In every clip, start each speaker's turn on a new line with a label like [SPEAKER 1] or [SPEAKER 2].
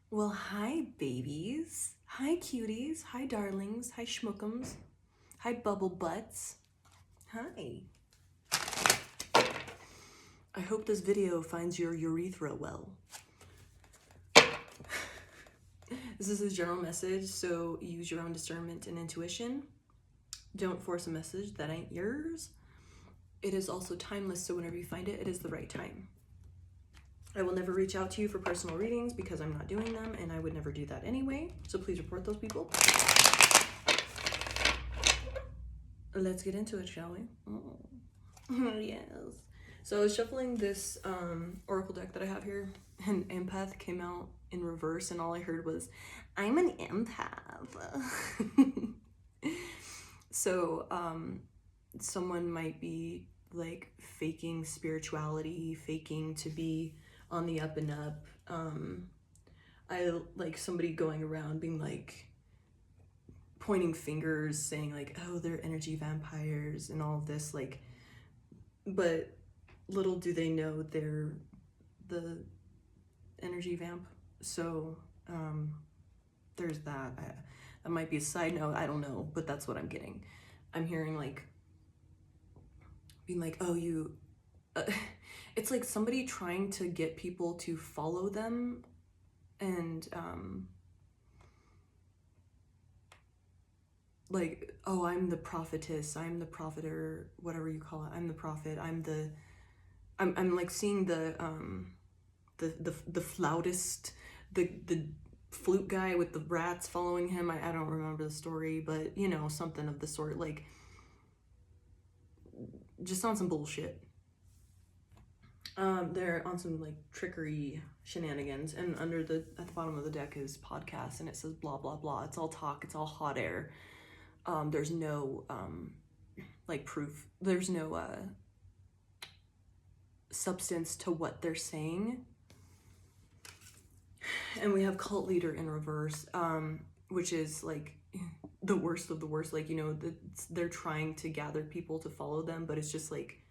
[SPEAKER 1] Well, hi, babies. Hi, cuties. Hi, darlings. Hi, schmookums. Hi, bubble butts. Hi. I hope this video finds your urethra well. This is a general message, so use your own discernment and intuition. Don't force a message that ain't yours. It is also timeless, so whenever you find it, it is the right time. I will never reach out to you for personal readings because I'm not doing them, and I would never do that anyway, so please report those people. Let's get into it, shall we? Oh. Yes. So I was shuffling this oracle deck that I have here, and eMpAtH came out in reverse, and all I heard was, I'm an eMpAtH. So someone might be like faking spirituality, faking to be on the up and up. I like somebody going around being like pointing fingers, saying like, oh, they're energy vampires and all of this, like, but little do they know they're the energy vamp. So there's that. That might be a side note, I don't know, but that's what I'm getting. I'm hearing like being like, oh, you it's like somebody trying to get people to follow them, and like, oh, I'm the prophetess, I'm the propheter, whatever you call it, I'm the prophet, I'm like seeing the flautist, the flute guy with the rats following him. I don't remember the story, but you know, something of the sort, like just on some bullshit. They're on some like trickery shenanigans, and at the bottom of the deck is podcast, and it says blah blah blah. It's all talk, it's all hot air. There's no like proof, there's no substance to what they're saying. And we have cult leader in reverse, which is like the worst of the worst. Like, you know, they're trying to gather people to follow them, but it's just like,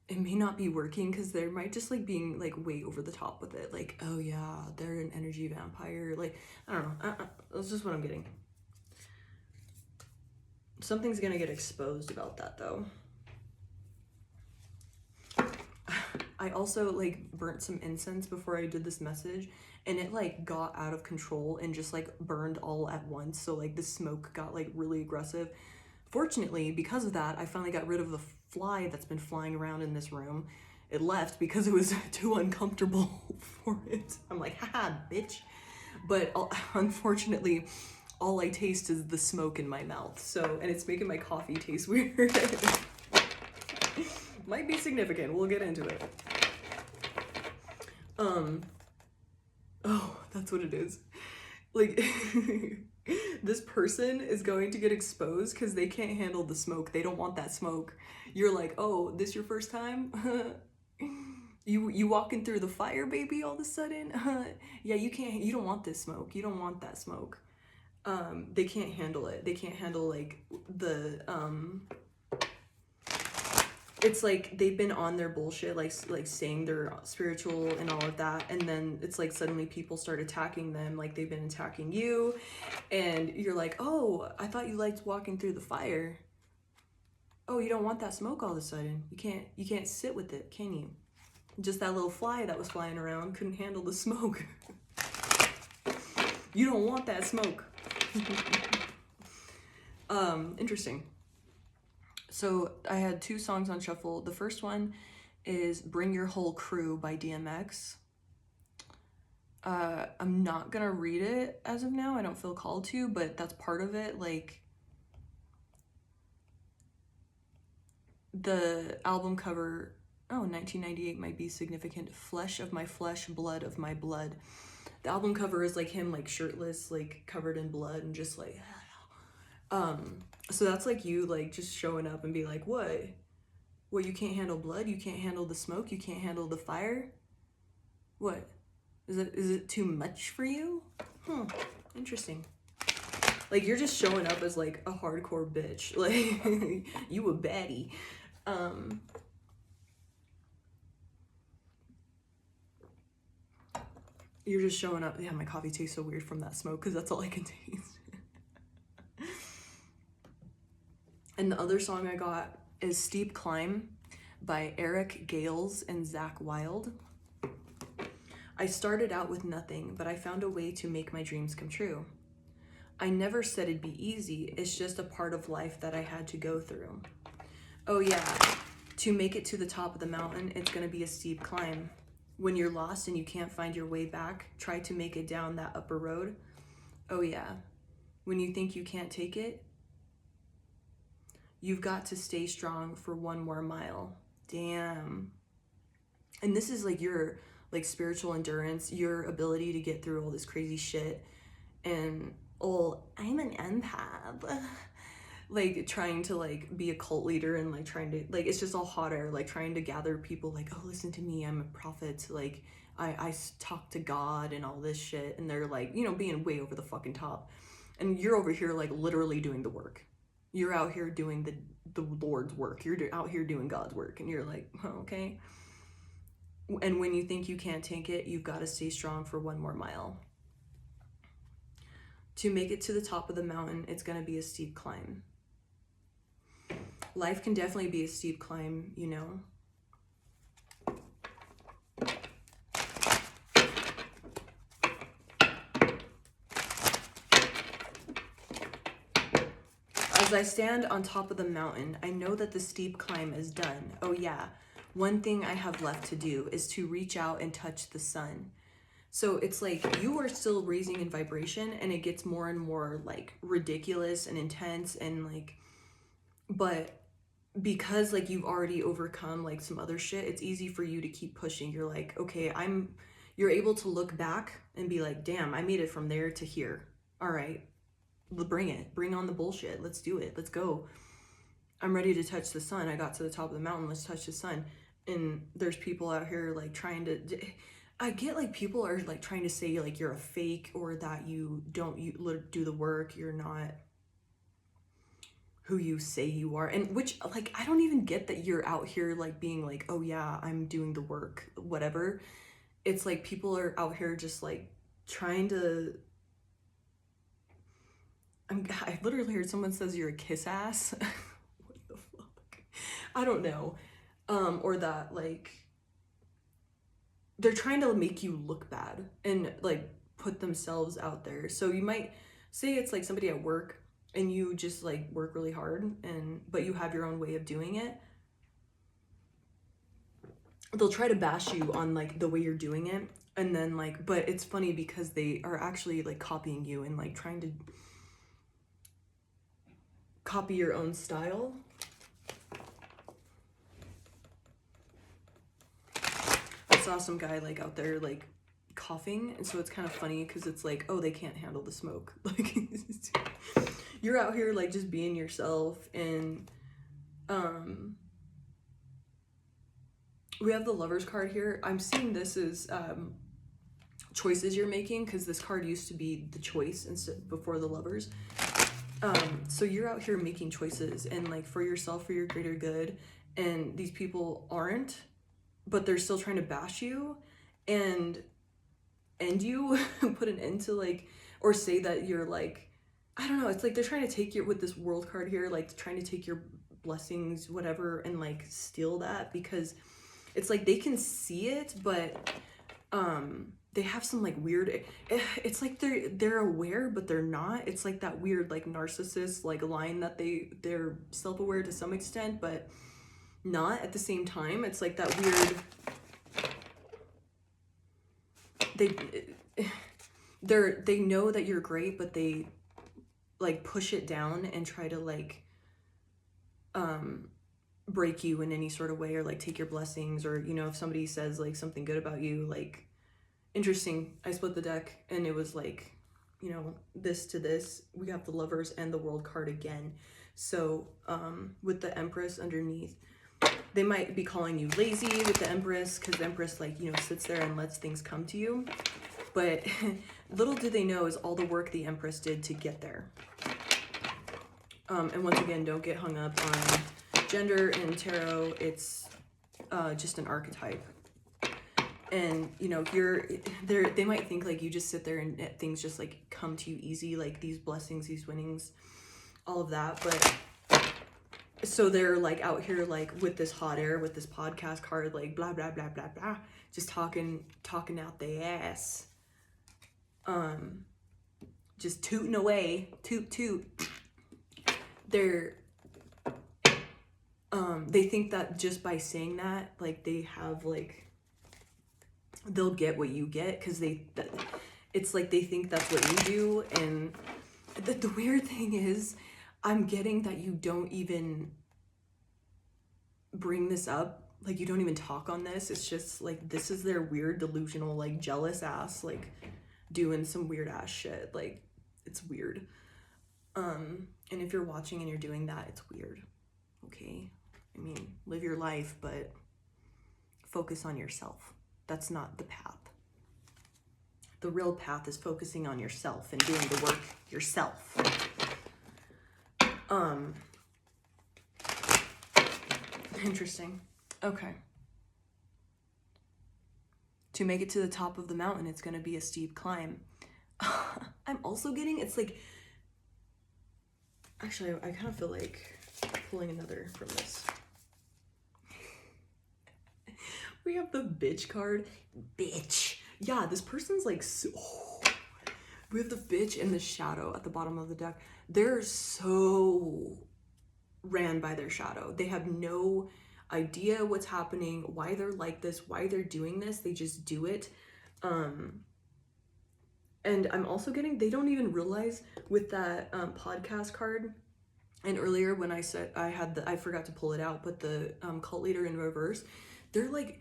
[SPEAKER 1] it may not be working because they might just like being like way over the top with it. Like, oh yeah, they're an energy vampire. Like, I don't know. That's just what I'm getting. Something's gonna get exposed about that though. I also like burnt some incense before I did this message, and it like got out of control and just like burned all at once. So like the smoke got like really aggressive. Fortunately, because of that, I finally got rid of the fly that's been flying around in this room. It left because it was too uncomfortable for it. I'm like, haha, bitch. But unfortunately, all I taste is the smoke in my mouth. So, and it's making my coffee taste weird. Might be significant. We'll get into it. Oh, that's what it is. Like, this person is going to get exposed because they can't handle the smoke. They don't want that smoke. You're like, oh, this your first time? You walking through the fire, baby, all of a sudden? Yeah, you don't want this smoke. You don't want that smoke. They can't handle it. They can't handle like the it's like they've been on their bullshit, like saying they're spiritual and all of that, and then it's like suddenly people start attacking them, like they've been attacking you, and you're like, oh, I thought you liked walking through the fire. Oh, you don't want that smoke all of a sudden. You can't sit with it, can you? Just that little fly that was flying around couldn't handle the smoke. You don't want that smoke. Interesting. So I had two songs on shuffle. The first one is Bring Your Whole Crew by DMX. I'm not gonna read it as of now. I don't feel called to, but that's part of it. Like, the album cover, 1998 might be significant. Flesh of my flesh, blood of my blood. The album cover is like him, like shirtless, like covered in blood, and just like, so that's like you, like just showing up and be like, what, you can't handle blood, you can't handle the smoke, you can't handle the fire, what is it too much for you? Interesting. Like, you're just showing up as like a hardcore bitch, like you a baddie. You're just showing up. Yeah, my coffee tastes so weird from that smoke because that's all I can taste. And the other song I got is Steep Climb by Eric Gales and Zach Wilde. I started out with nothing, but I found a way to make my dreams come true. I never said it'd be easy. It's just a part of life that I had to go through. Oh yeah, to make it to the top of the mountain, it's gonna be a steep climb. When you're lost and you can't find your way back, try to make it down that upper road. Oh yeah, when you think you can't take it, you've got to stay strong for one more mile. Damn. And this is like your like spiritual endurance, your ability to get through all this crazy shit. And oh, I'm an empath. Like trying to like be a cult leader and like trying to like, it's just all hot air, like trying to gather people like, oh, listen to me, I'm a prophet. Like I talk to God and all this shit. And they're like, you know, being way over the fucking top. And you're over here like literally doing the work. You're out here doing the Lord's work. You're out here doing God's work. And you're like, oh, okay. And when you think you can't take it, you've got to stay strong for one more mile. To make it to the top of the mountain, it's going to be a steep climb. Life can definitely be a steep climb, you know. As I stand on top of the mountain, I know that the steep climb is done. Oh yeah, one thing I have left to do is to reach out and touch the sun. So it's like you are still raising in vibration and it gets more and more like ridiculous and intense and like, but because like you've already overcome like some other shit, it's easy for you to keep pushing. You're like, okay, you're able to look back and be like, damn, I made it from there to here. All right, bring it, bring on the bullshit. Let's do it. Let's go. I'm ready to touch the sun. I got to the top of the mountain. Let's touch the sun. And there's people out here like trying to, I get like people are like trying to say like you're a fake or that you don't do the work. You're not who you say you are. And which like, I don't even get that you're out here like being like, oh yeah, I'm doing the work, whatever. It's like people are out here just like trying to, I literally heard someone says you're a kiss ass. What the fuck? I don't know. Or that like, they're trying to make you look bad and like put themselves out there. So you might say it's like somebody at work and you just like work really hard but you have your own way of doing it. They'll try to bash you on like the way you're doing it. And then like, but it's funny because they are actually like copying you and like trying to copy your own style. I saw some guy like out there like coughing, and so it's kind of funny because it's like, oh, they can't handle the smoke. Like you're out here like just being yourself. And we have the Lovers card here. I'm seeing this as choices you're making, because this card used to be the choice instead before the Lovers. So you're out here making choices and like for yourself, for your greater good, and these people aren't, but they're still trying to bash you and you put an end to like, or say that you're like, I don't know, it's like they're trying to take your, with this World card here, like trying to take your blessings, whatever, and like steal that, because it's like they can see it, but they have some like weird, it's like they're aware but they're not. It's like that weird like narcissist like line that they're self-aware to some extent but not at the same time. It's like that weird, they know that you're great but they like push it down and try to like break you in any sort of way, or like take your blessings, or you know, if somebody says like something good about you, like, interesting, I split the deck and it was like, you know, this to this, we got the Lovers and the World card again. So with the Empress underneath, they might be calling you lazy with the Empress, because the Empress like, you know, sits there and lets things come to you, but little do they know is all the work the Empress did to get there. And once again, don't get hung up on gender in tarot. It's just an archetype. And you know, they might think like you just sit there and things just like come to you easy, like these blessings, these winnings, all of that. But so they're like out here like with this hot air, with this podcast card, like blah blah blah blah blah, just talking out their ass, just tooting away, toot toot. They're they think that just by saying that, like they have like, they'll get what you get, because it's like they think that's what you do. And the weird thing is, I'm getting that you don't even bring this up, like you don't even talk on this. It's just like, this is their weird delusional, like jealous ass, like doing some weird ass shit. Like, it's weird. And if you're watching and you're doing that, it's weird. Okay, I mean, live your life, but focus on yourself. That's not the path. The real path is focusing on yourself and doing the work yourself. Interesting. Okay. To make it to the top of the mountain, it's going to be a steep climb. I'm also getting, it's like, actually, I kind of feel like pulling another from this. We have the bitch card. Bitch. Yeah, this person's like so... We have the bitch and the shadow at the bottom of the deck. They're so ran by their shadow. They have no idea what's happening, why they're like this, why they're doing this. They just do it. And I'm also getting, they don't even realize with that podcast card. And earlier when I said I forgot to pull it out, but the cult leader in reverse, they're like,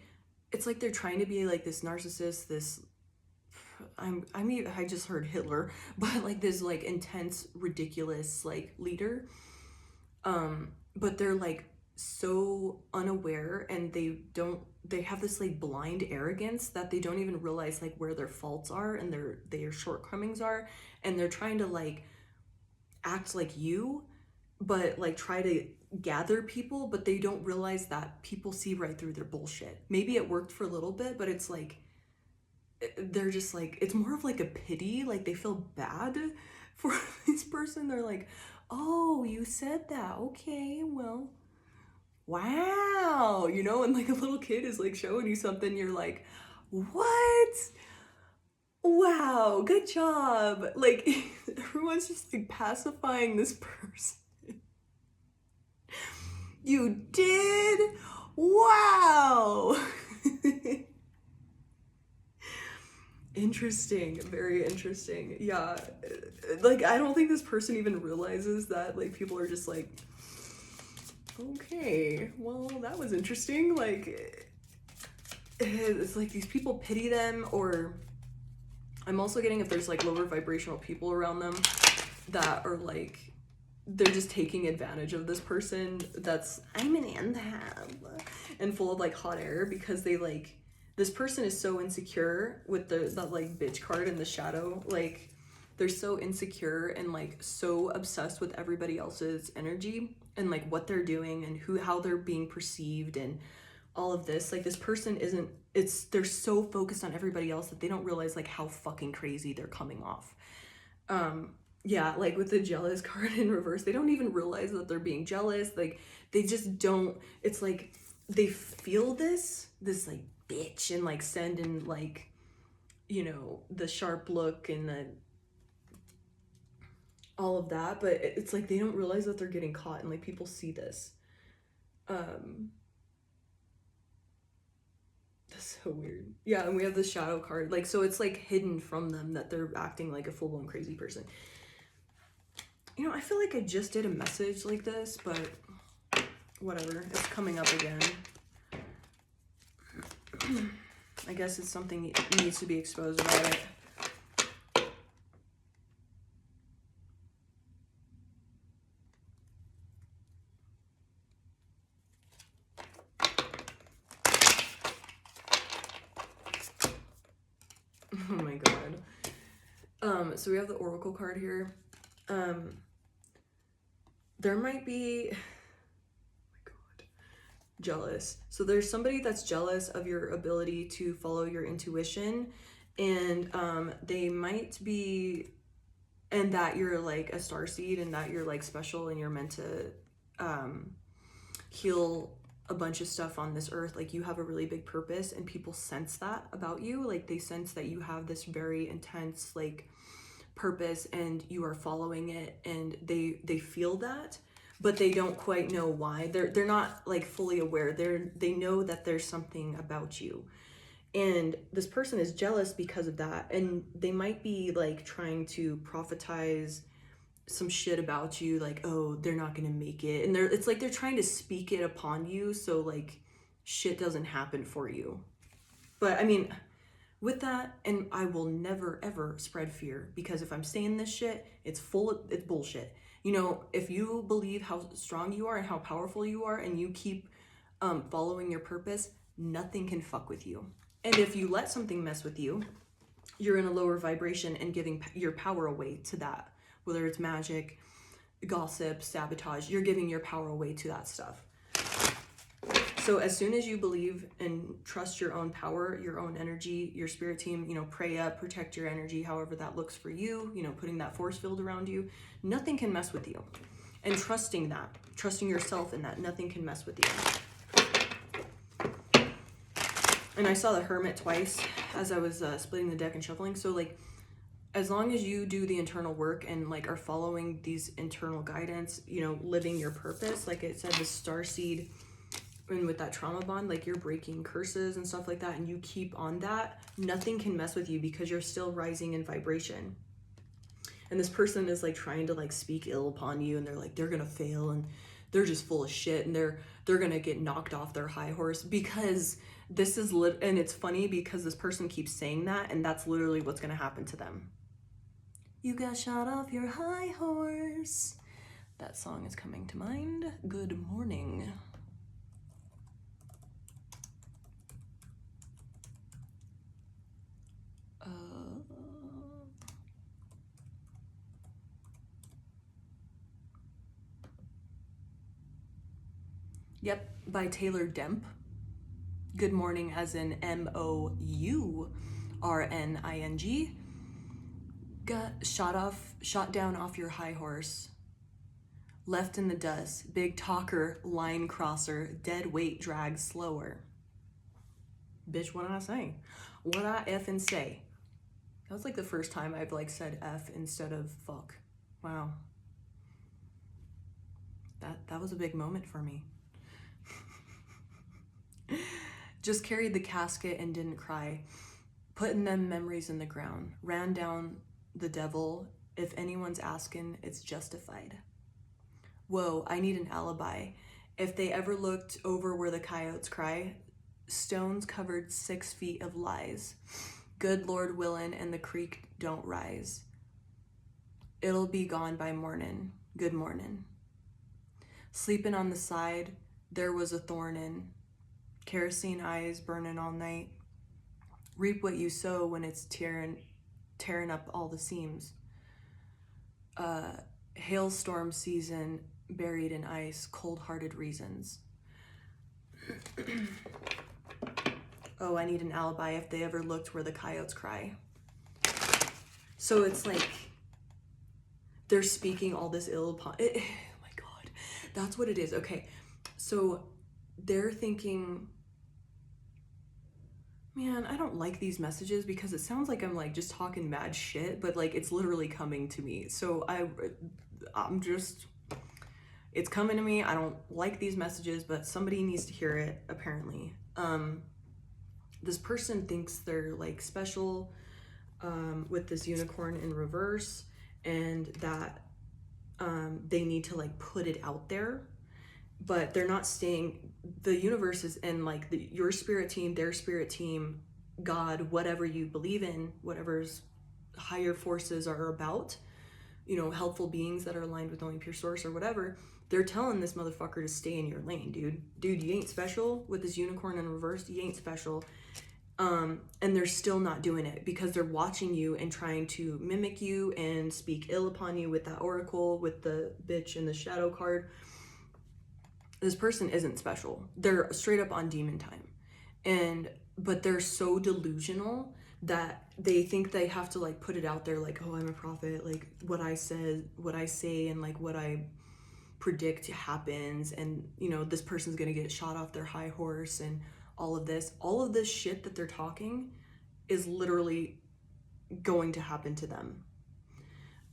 [SPEAKER 1] it's like they're trying to be like this narcissist, this, I mean, I just heard Hitler, but like this like intense, ridiculous like leader. But they're like so unaware, and they have this like blind arrogance that they don't even realize like where their faults are and their shortcomings are. And they're trying to like act like you, but like try to gather people, but they don't realize that people see right through their bullshit. Maybe it worked for a little bit, but it's like, they're just like, it's more of like a pity, like they feel bad for this person. They're like, oh, you said that, okay, well, wow, you know. And like a little kid is like showing you something, you're like, what? Wow, good job. Like everyone's just like pacifying this person. You did? Wow. Interesting, very interesting. Yeah, like I don't think this person even realizes that like people are just like, okay, well, that was interesting. Like it's like these people pity them. Or I'm also getting, if there's like lower vibrational people around them that are like, they're just taking advantage of this person that's, I'm an empath, and full of like hot air, because they like, this person is so insecure with that like bitch card in the shadow. Like they're so insecure and like so obsessed with everybody else's energy and like what they're doing and how they're being perceived and all of this. Like this person isn't, they're so focused on everybody else that they don't realize like how fucking crazy they're coming off. Yeah, like with the jealous card in reverse, they don't even realize that they're being jealous. Like they just don't, it's like they feel this like bitch, and like send in like, you know, the sharp look and the all of that, but it's like they don't realize that they're getting caught, and like people see this. That's so weird. Yeah, and we have the shadow card, like, so it's like hidden from them that they're acting like a full-blown crazy person. You know, I feel like I just did a message like this, but whatever, it's coming up again. I guess it's something that needs to be exposed about it. Oh my god. So we have the Oracle card here. There might be, oh my god, jealous. So there's somebody that's jealous of your ability to follow your intuition, and they might be, and that you're like a starseed, and that you're like special, and you're meant to heal a bunch of stuff on this earth. Like you have a really big purpose, and people sense that about you. Like they sense that you have this very intense like purpose, and you are following it, and they feel that, but they don't quite know why. They're not like fully aware. They know that there's something about you, and this person is jealous because of that, and they might be like trying to prophetize some shit about you, like, oh, they're not gonna make it, and it's like they're trying to speak it upon you so like shit doesn't happen for you. But I mean, with that, and I will never ever spread fear, because if I'm saying this shit, it's bullshit. You know, if you believe how strong you are and how powerful you are, and you keep following your purpose, nothing can fuck with you. And if you let something mess with you, you're in a lower vibration and giving your power away to that. Whether it's magic, gossip, sabotage, you're giving your power away to that stuff. So as soon as you believe and trust your own power, your own energy, your spirit team, you know, pray up, protect your energy, however that looks for you, you know, putting that force field around you, nothing can mess with you. And trusting yourself in that, nothing can mess with you. And I saw the Hermit twice as I was splitting the deck and shuffling. So like, as long as you do the internal work and like are following these internal guidance, you know, living your purpose, like it said, the Starseed, and with that trauma bond, like you're breaking curses and stuff like that, and you keep on that, nothing can mess with you because you're still rising in vibration. And this person is like trying to like speak ill upon you, and they're like, they're gonna fail, and they're just full of shit, and they're gonna get knocked off their high horse, because this is and it's funny because this person keeps saying that, and that's literally what's gonna happen to them. You got shot off your high horse. That song is coming to mind. Good morning. Yep, by Taylor Demp. Good morning, as in MOURNING. Got shot down off your high horse. Left in the dust, big talker, line crosser, dead weight drags slower. Bitch, what did I say? What I effing say? That was like the first time I've like said F instead of fuck. Wow. That was a big moment for me. Just carried the casket and didn't cry. Putting them memories in the ground. Ran down the devil. If anyone's asking, it's justified. Whoa, I need an alibi. If they ever looked over where the coyotes cry, stones covered 6 feet of lies. Good Lord willin' and the creek don't rise. It'll be gone by mornin'. Good mornin'. Sleeping on the side, there was a thorn in. Kerosene eyes burning all night. Reap what you sow when it's tearing up all the seams. Hailstorm season, buried in ice, cold-hearted reasons. Oh, I need an alibi if they ever looked where the coyotes cry. So it's like they're speaking all this ill upon it. Oh my God, that's what it is. Okay, so they're thinking, man, I don't like these messages because it sounds like I'm like just talking mad shit, but like it's literally coming to me. So I'm just, it's coming to me. I don't like these messages, but somebody needs to hear it, apparently. This person thinks they're like special with this unicorn in reverse, and that they need to like put it out there, but they're not staying. The universe is in like your spirit team, their spirit team, God, whatever you believe in, whatever's higher forces are about, you know, helpful beings that are aligned with only pure source or whatever. They're telling this motherfucker to stay in your lane, dude, you ain't special. With this unicorn in reverse, you ain't special. And they're still not doing it because they're watching you and trying to mimic you and speak ill upon you with that oracle, with the bitch and the shadow card. this person isn't special. They're straight up on demon time. But they're so delusional that they think they have to like put it out there like, oh, I'm a prophet, like what I say and like what I predict happens, and you know, this person's gonna get shot off their high horse, and all of this shit that they're talking is literally going to happen to them.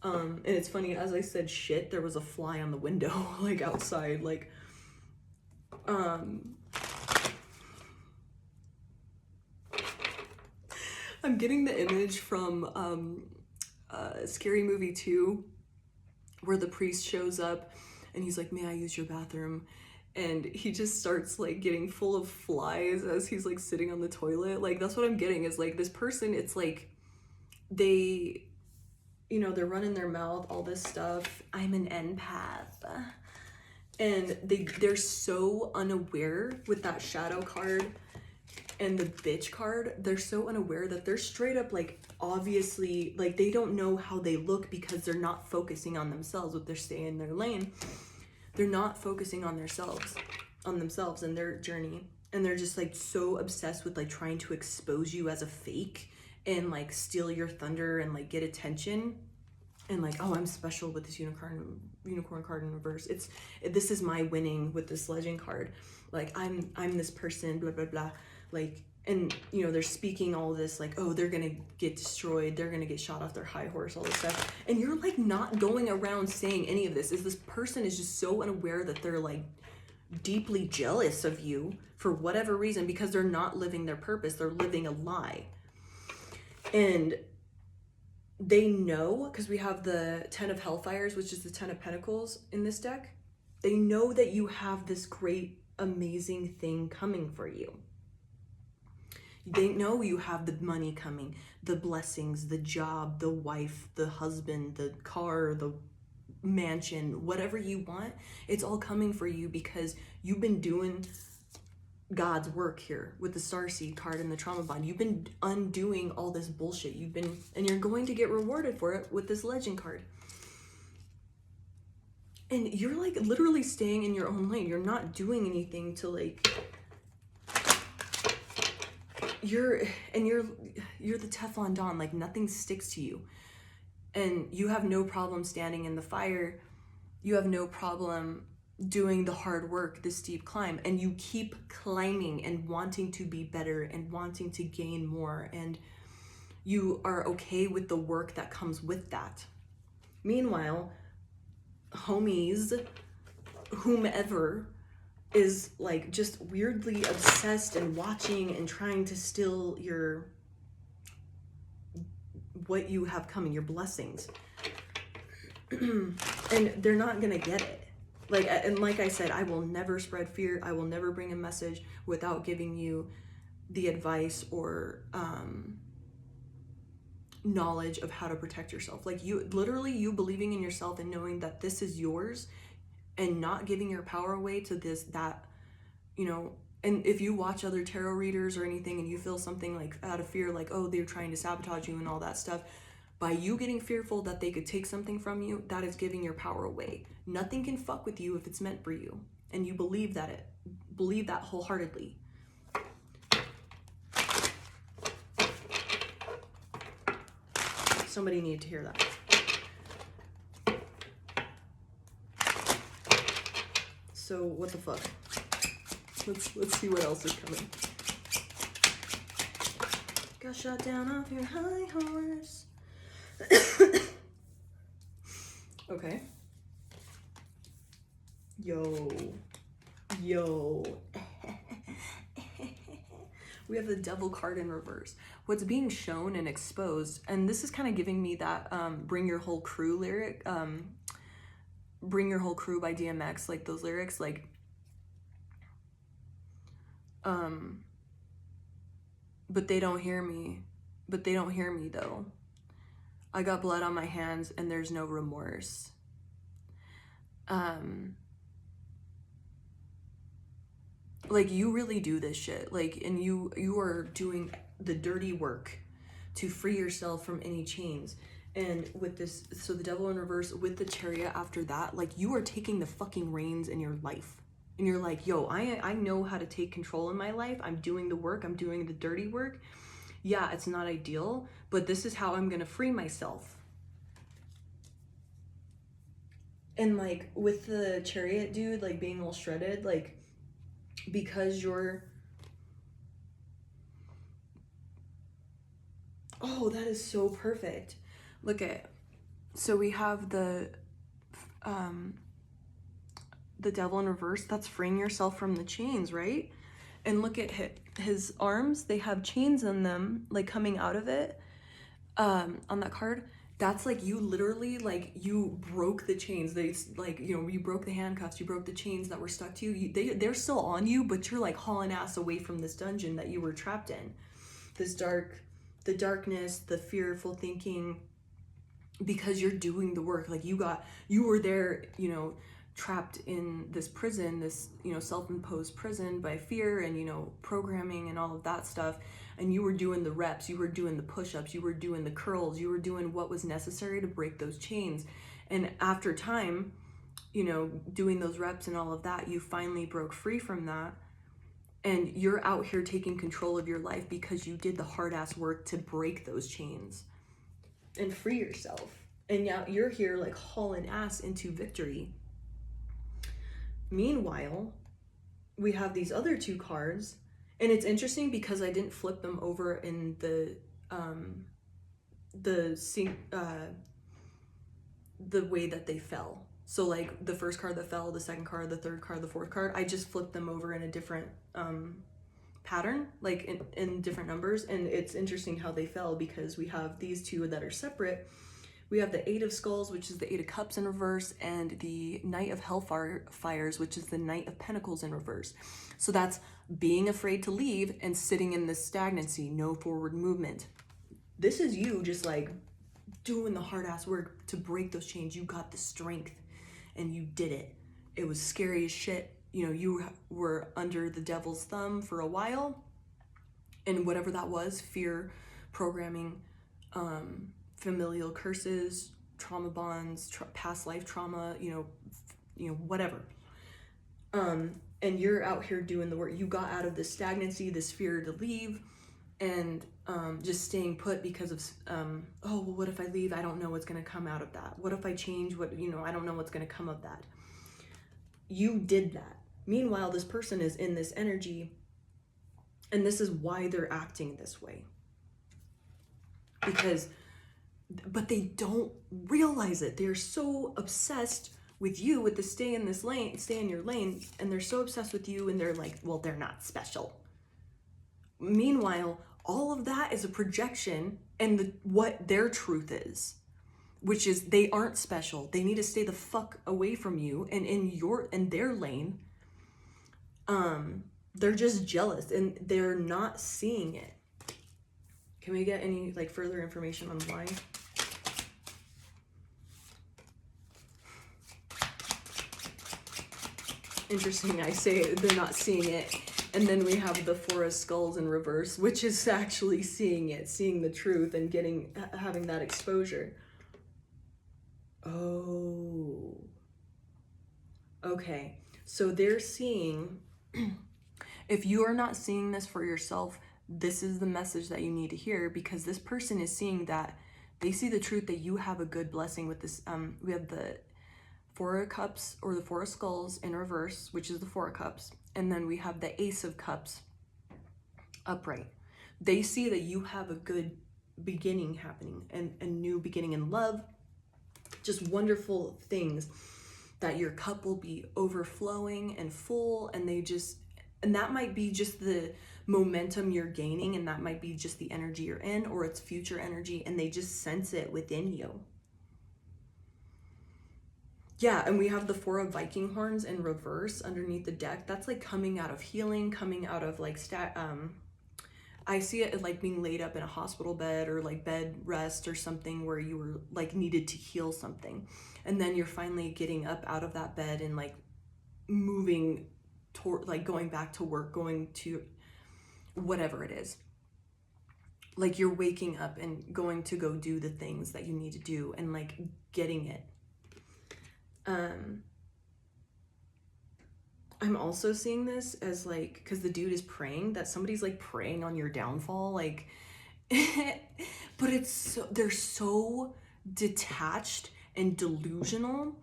[SPEAKER 1] And it's funny, as I said shit, there was a fly on the window, like outside, like, I'm getting the image from Scary Movie 2, where the priest shows up and he's like, may I use your bathroom? And he just starts like getting full of flies as he's like sitting on the toilet. Like, that's what I'm getting, is like this person, it's like they, you know, they're running their mouth, all this stuff. I'm an eMpAtH. And they're so unaware with that shadow card and the bitch card. They're so unaware that they're straight up like, obviously, like they don't know how they look because they're not focusing on themselves. If they're staying in their lane, they're not focusing on themselves and their journey. And they're just like so obsessed with like trying to expose you as a fake and like steal your thunder and like get attention. And like, oh, I'm special with this unicorn card in reverse. This is my winning with this legend card. Like, I'm this person, blah, blah, blah. Like, and you know, they're speaking all this like, oh, they're gonna get destroyed, they're gonna get shot off their high horse, all this stuff. And you're like not going around saying any of this. This person is just so unaware that they're like deeply jealous of you for whatever reason, because they're not living their purpose. They're living a lie. And they know, because we have the 10 of Hellfires, which is the 10 of Pentacles in this deck. They know that you have this great, amazing thing coming for you. They know you have the money coming, the blessings, the job, the wife, the husband, the car, the mansion, whatever you want. It's all coming for you because you've been doing God's work here with the Starseed card and the trauma bond. You've been undoing all this bullshit. And you're going to get rewarded for it with this legend card. And you're like literally staying in your own lane. You're not doing anything to like, you're the Teflon Don, like nothing sticks to you. And you have no problem standing in the fire. You have no problem doing the hard work, the steep climb, and you keep climbing and wanting to be better and wanting to gain more, and you are okay with the work that comes with that. Meanwhile, homies, whomever is like just weirdly obsessed and watching and trying to steal what you have coming, your blessings. And they're not gonna get it. Like, and like I said, I will never spread fear. I will never bring a message without giving you the advice or knowledge of how to protect yourself. Like, you believing in yourself and knowing that this is yours and not giving your power away to that, you know. And if you watch other tarot readers or anything and you feel something like out of fear, like, oh, they're trying to sabotage you and all that stuff, by you getting fearful that they could take something from you, that is giving your power away. Nothing can fuck with you if it's meant for you. And you believe that wholeheartedly. Somebody needed to hear that. So what the fuck? Let's see what else is coming. Got shot down off your high horse. Okay. Yo. We have the Devil card in reverse. What's being shown and exposed, and this is kind of giving me that Bring Your Whole Crew lyric, Bring Your Whole Crew by DMX, like those lyrics, like but they don't hear me. But they don't hear me though. I got blood on my hands and there's no remorse. Like, you really do this shit. Like, and you are doing the dirty work to free yourself from any chains. And with this, so the Devil in reverse with the Chariot after that, like, you are taking the fucking reins in your life. and you're like, yo, I know how to take control in my life. I'm doing the work. I'm doing the dirty work. Yeah, it's not ideal, but this is how I'm going to free myself. And like with the Chariot dude, like being all shredded, like because you're, oh, that is so perfect. Look at, so we have the devil in reverse. That's freeing yourself from the chains, right? And look at his arms. They have chains on them, like coming out of it. On that card, that's like you literally, like you broke the chains. They like, you know, you broke the handcuffs, you broke the chains that were stuck to you. They're still on you, but you're like hauling ass away from this dungeon that you were trapped in. The darkness, the fearful thinking, because you're doing the work. Like you were there, you know, trapped in this prison, this, you know, self-imposed prison by fear and, you know, programming and all of that stuff. And you were doing the reps, you were doing the push-ups, you were doing the curls, you were doing what was necessary to break those chains. And after time, you know, doing those reps and all of that, you finally broke free from that. And you're out here taking control of your life because you did the hard-ass work to break those chains and free yourself. And now you're here like hauling ass into victory. Meanwhile, we have these other two cards, and it's interesting because I didn't flip them over in the way that they fell. So like the first card that fell, the second card, the third card, the fourth card, I just flipped them over in a different pattern, like in different numbers. And it's interesting how they fell because we have these two that are separate. We have the Eight of Skulls, which is the Eight of Cups in reverse, and the Knight of Hellfires, which is the Knight of Pentacles in reverse. So that's being afraid to leave and sitting in this stagnancy, no forward movement. This is you just like doing the hard ass work to break those chains. You got the strength and you did it. It was scary as shit. You know, you were under the devil's thumb for a while, and whatever that was, fear, programming, familial curses, trauma bonds, past life trauma, you know, whatever. And you're out here doing the work. You got out of this stagnancy, this fear to leave, and just staying put because of, oh, well, what if I leave? I don't know what's going to come out of that. What if I change? What, you know, I don't know what's going to come of that. You did that. Meanwhile, this person is in this energy, and this is why they're acting this way. But they don't realize it. They're so obsessed with you, with the stay in this lane, stay in your lane, and they're so obsessed with you, and they're like, well, they're not special. Meanwhile, all of that is a projection and what their truth is, which is they aren't special. They need to stay the fuck away from you and in their lane. They're just jealous and they're not seeing it. Can we get any like further information on why? Interesting, I say they're not seeing it. And then we have the Four of Skulls in reverse, which is actually seeing it, seeing the truth and having that exposure. Oh. Okay. So they're seeing, if you are not seeing this for yourself, this is the message that you need to hear, because this person is seeing that they see the truth that you have a good blessing with this. We have the Four of Cups or the Four of Skulls in reverse, which is the Four of Cups. And then we have the Ace of Cups upright. They see that you have a good beginning happening and a new beginning in love, just wonderful things, that your cup will be overflowing and full, and that might be just the momentum you're gaining, and that might be just the energy you're in, or it's future energy, and they just sense it within you. Yeah, and we have the Four of Viking horns in reverse underneath the deck. That's like coming out of healing, coming out of like I see it as like being laid up in a hospital bed or like bed rest or something where you were like needed to heal something. And then you're finally getting up out of that bed and like moving toward like going back to work, going to whatever it is. Like you're waking up and going to go do the things that you need to do and like getting it. I'm also seeing this as like, because the dude is praying, that somebody's like preying on your downfall, like but it's so, they're so detached and delusional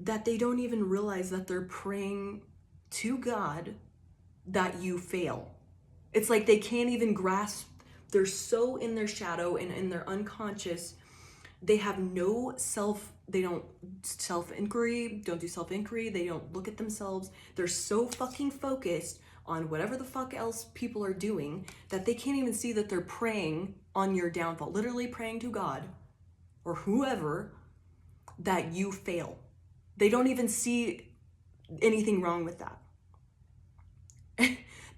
[SPEAKER 1] that they don't even realize that they're praying to God that you fail. It's like they can't even grasp, they're so in their shadow and in their unconscious. They have no they don't self-inquiry, don't do self-inquiry, they don't look at themselves. They're so fucking focused on whatever the fuck else people are doing that they can't even see that they're praying on your downfall, literally praying to God or whoever that you fail. They don't even see anything wrong with that.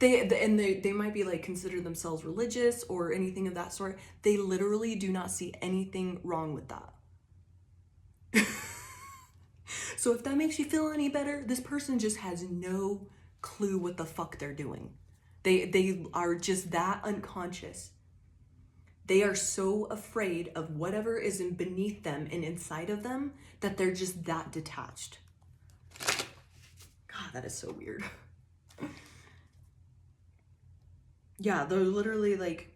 [SPEAKER 1] They might be like consider themselves religious or anything of that sort. They literally do not see anything wrong with that. So if that makes you feel any better, this person just has no clue what the fuck they're doing. They are just that unconscious. They are so afraid of whatever is beneath them and inside of them that they're just that detached. God, that is so weird. Yeah, they're literally like,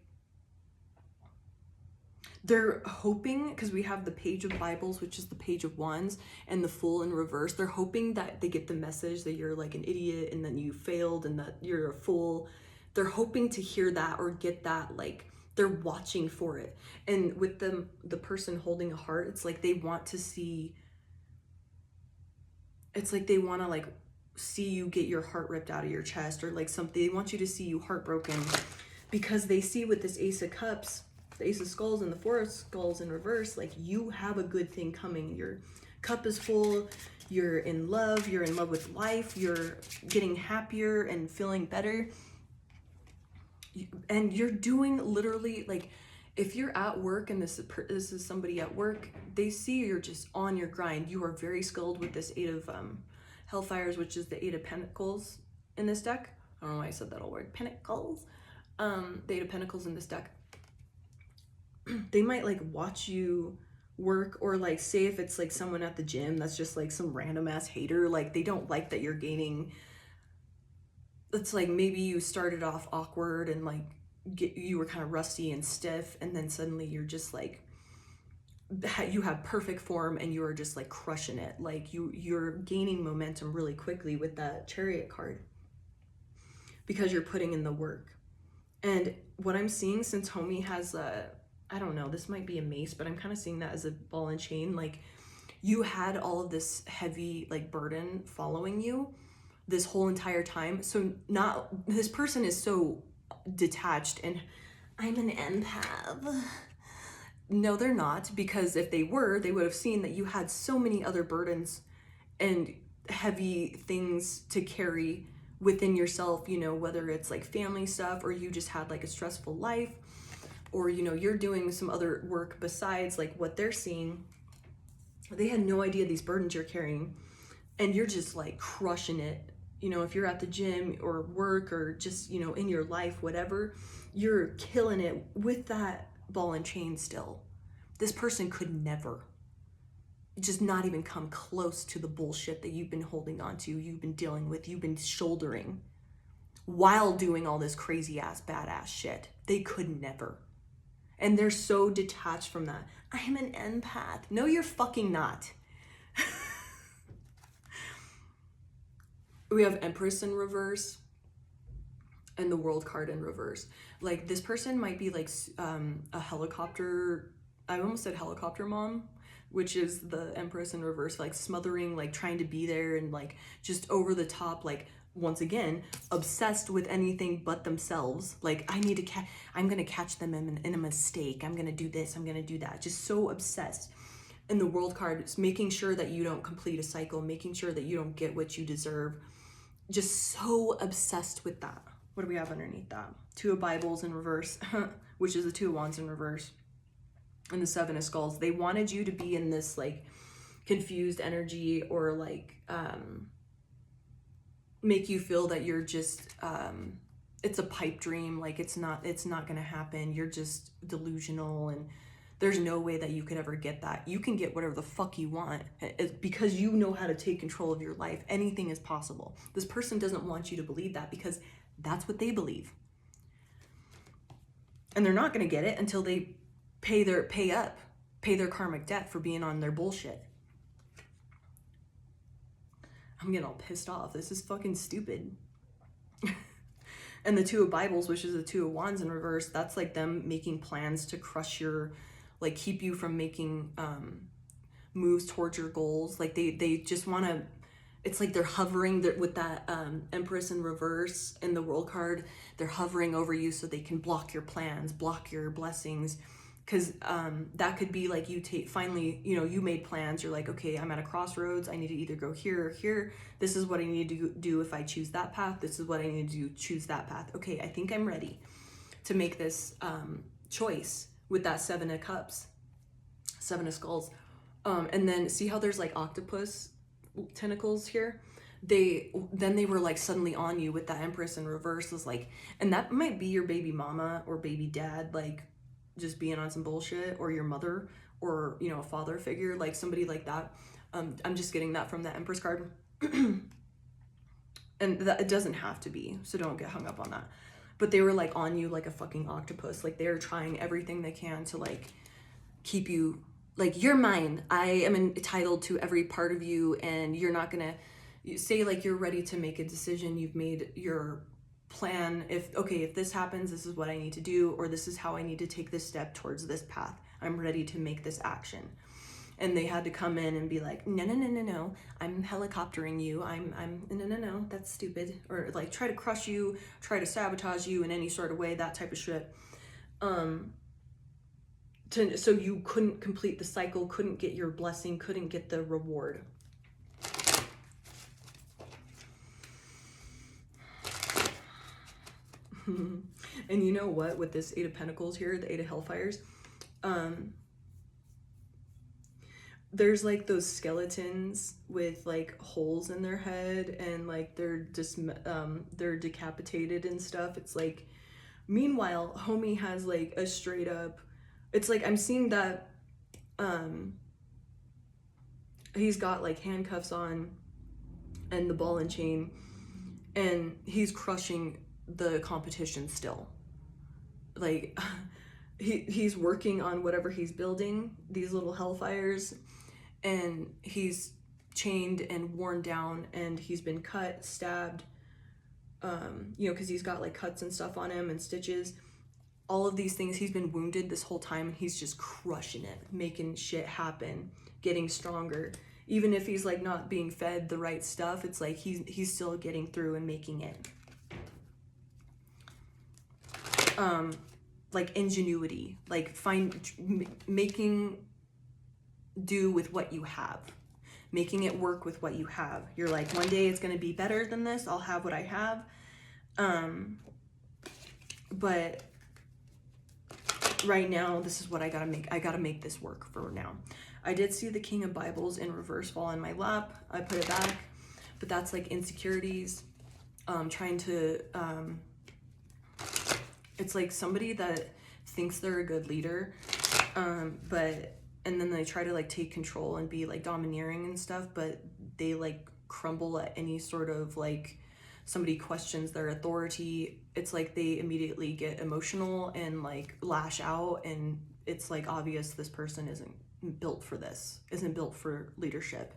[SPEAKER 1] they're hoping, because we have the page of Bibles, which is the page of wands, and the Fool in reverse. They're hoping that they get the message that you're like an idiot and then you failed and that you're a fool. They're hoping to hear that or get that, like they're watching for it. And with them, the person holding a heart, it's like they want to see, it's like they want to like see you get your heart ripped out of your chest or like something. They want you to see you heartbroken because they see with this Ace of Cups, the Ace of Skulls and the Four of Skulls in reverse, like you have a good thing coming. Your cup is full, you're in love with life, you're getting happier and feeling better. And you're doing literally, like, if you're at work and this is somebody at work, they see you're just on your grind. You are very skilled with this Eight of Hellfires, which is the Eight of Pentacles in this deck. I don't know why I said that whole word, Pentacles. The Eight of Pentacles in this deck. They might like watch you work, or like say if it's like someone at the gym that's just like some random ass hater, like they don't like that you're gaining. It's like maybe you started off awkward and like you were kind of rusty and stiff, and then suddenly you're just like, you have perfect form and you are just like crushing it. Like you're gaining momentum really quickly with that Chariot card because you're putting in the work. And what I'm seeing, since homie has a, I don't know, this might be a mace, but I'm kind of seeing that as a ball and chain. Like you had all of this heavy like burden following you this whole entire time. So not, this person is so detached and I'm an empath. No, they're not, because if they were, they would have seen that you had so many other burdens and heavy things to carry within yourself, you know, whether it's like family stuff or you just had like a stressful life, or, you know, you're doing some other work besides like what they're seeing. They had no idea these burdens you're carrying, and you're just like crushing it. You know, if you're at the gym or work or just, you know, in your life, whatever, you're killing it with that ball and chain still. This person could never, just not even come close to the bullshit that you've been holding on to, you've been dealing with, you've been shouldering while doing all this crazy ass badass shit. They could never. And they're so detached from that. I am an empath. No, you're fucking not. We have Empress in reverse and the World card in reverse. Like this person might be like a helicopter, I almost said helicopter mom, which is the Empress in reverse, like smothering, like trying to be there and like just over the top, like once again, obsessed with anything but themselves. Like I need to I'm gonna catch them in a mistake. I'm gonna do this, I'm gonna do that. Just so obsessed. And the World card is making sure that you don't complete a cycle, making sure that you don't get what you deserve. Just so obsessed with that. What do we have underneath that? Two of Bibles in reverse, which is the Two of Wands in reverse, and the Seven of Skulls. They wanted you to be in this like confused energy, or like make you feel that you're just it's a pipe dream, like it's not gonna happen, you're just delusional. And There's no way that you could ever get that. You can get whatever the fuck you want. It's because you know how to take control of your life. Anything is possible. This person doesn't want you to believe that because that's what they believe. And they're not going to get it until they pay their karmic debt for being on their bullshit. I'm getting all pissed off. This is fucking stupid. And the Two of Bibles, which is the Two of Wands in reverse, that's like them making plans to crush your, like keep you from making moves towards your goals. Like they just want to, it's like they're hovering with that Empress in reverse in the World card. They're hovering over you so they can block your plans, block your blessings. Because that could be like you finally, you know, you made plans. You're like, okay, I'm at a crossroads. I need to either go here or here. This is what I need to do if I choose that path. This is what I need to do, choose that path. Okay, I think I'm ready to make this choice with that Seven of Cups, Seven of Skulls. And then see how there's like octopus tentacles here? They were like suddenly on you with that Empress in reverse. Is like, and that might be your baby mama or baby dad, like just being on some bullshit, or your mother, or, you know, a father figure, like somebody like that. I'm just getting that from the Empress card. And that it doesn't have to be, so don't get hung up on that. But they were like on you like a fucking octopus. Like they're trying everything they can to like keep you, like, you're mine. I am entitled to every part of you, and you're not gonna say like you're ready to make a decision. You've made your plan. If this happens, this is what I need to do, or this is how I need to take this step towards this path. I'm ready to make this action. And they had to come in and be like, no, I'm helicoptering you. No, that's stupid. Or like try to crush you, try to sabotage you in any sort of way, that type of shit. So you couldn't complete the cycle, couldn't get your blessing, couldn't get the reward. And you know what, with this Eight of Pentacles here, the Eight of Hellfires, there's like those skeletons with like holes in their head, and like they're decapitated and stuff. It's like, meanwhile, homie has like a straight up, it's like I'm seeing that he's got like handcuffs on and the ball and chain, and he's crushing the competition still. Like he's working on whatever he's building, these little hellfires, and he's chained and worn down, and he's been cut, stabbed, you know, because he's got like cuts and stuff on him and stitches, all of these things. He's been wounded this whole time, and he's just crushing it, making shit happen, getting stronger. Even if he's like not being fed the right stuff, it's like he's still getting through and making it. Like ingenuity, like making do with what you have, making it work with what you have. You're like, one day it's going to be better than this. I'll have what I have. But right now, this is what I gotta make. I gotta make this work for now. I did see the King of Bibles in reverse fall in my lap. I put it back, but that's like insecurities, trying to, it's like somebody that thinks they're a good leader, and then they try to like take control and be like domineering and stuff, but they like crumble at any sort of like somebody questions their authority. It's like they immediately get emotional and like lash out, and it's like obvious this person isn't built for this, isn't built for leadership.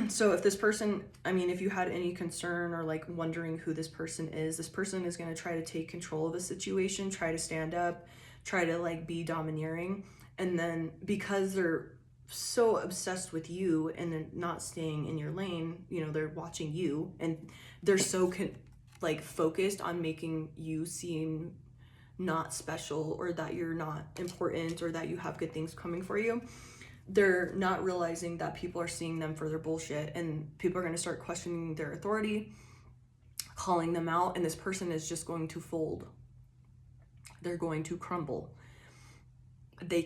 [SPEAKER 1] So if this person, I mean, if you had any concern or like wondering who this person is going to try to take control of a situation, try to stand up, try to like be domineering. And then because they're so obsessed with you and then not staying in your lane, you know, they're watching you, and they're so like focused on making you seem not special, or that you're not important, or that you have good things coming for you. They're not realizing that people are seeing them for their bullshit, and people are going to start questioning their authority, calling them out, and this person is just going to fold. They're going to crumble. They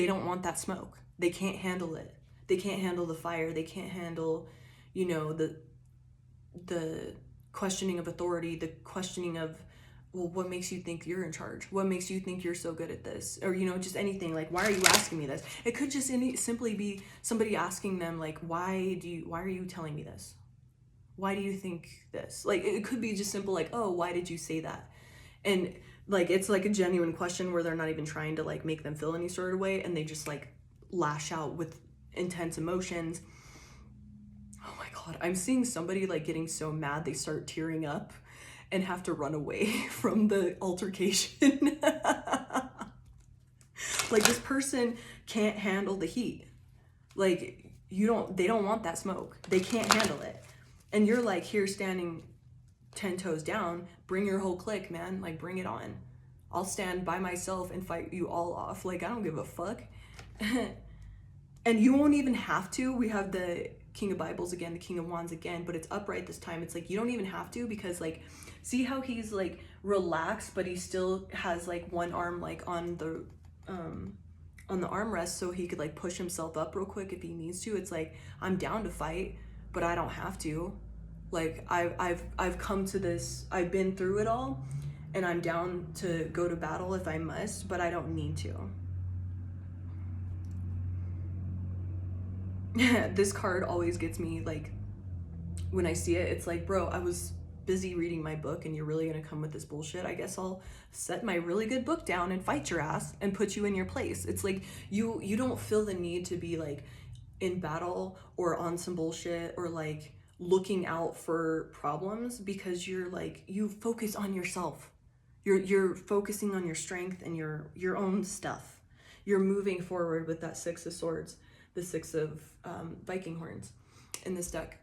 [SPEAKER 1] don't want that smoke. They can't handle it. They can't handle the fire. They can't handle, you know, the questioning of authority, the questioning of well, what makes you think you're in charge? What makes you think you're so good at this? Or, just anything like, why are you asking me this? It could just simply be somebody asking them like, why are you telling me this? Why do you think this? Like, it could be just simple like, oh, why did you say that? And like, it's like a genuine question where they're not even trying to like make them feel any sort of way, and they just like lash out with intense emotions. Oh my God, I'm seeing somebody like getting so mad they start tearing up and have to run away from the altercation. Like, this person can't handle the heat. Like, they don't want that smoke. They can't handle it. And you're like here standing 10 toes down, bring your whole clique, man. Like, bring it on. I'll stand by myself and fight you all off. Like, I don't give a fuck. And you won't even have to. We have the King of Bibles again, the King of Wands again, but it's upright this time. It's like, you don't even have to, because like, see how he's like relaxed, but he still has like one arm like on the armrest, so he could like push himself up real quick if he needs to. It's like, I'm down to fight, but I don't have to. Like, I've come to this, I've been through it all, and I'm down to go to battle if I must, but I don't need to. This card always gets me, like, when I see it, it's like, bro, I was busy reading my book and you're really gonna come with this bullshit? I guess I'll set my really good book down and fight your ass and put you in your place. It's like, you don't feel the need to be like in battle or on some bullshit or like looking out for problems, because you're like, you focus on yourself. You're focusing on your strength and your own stuff. You're moving forward with that Six of Swords, the Six of Viking horns in this deck.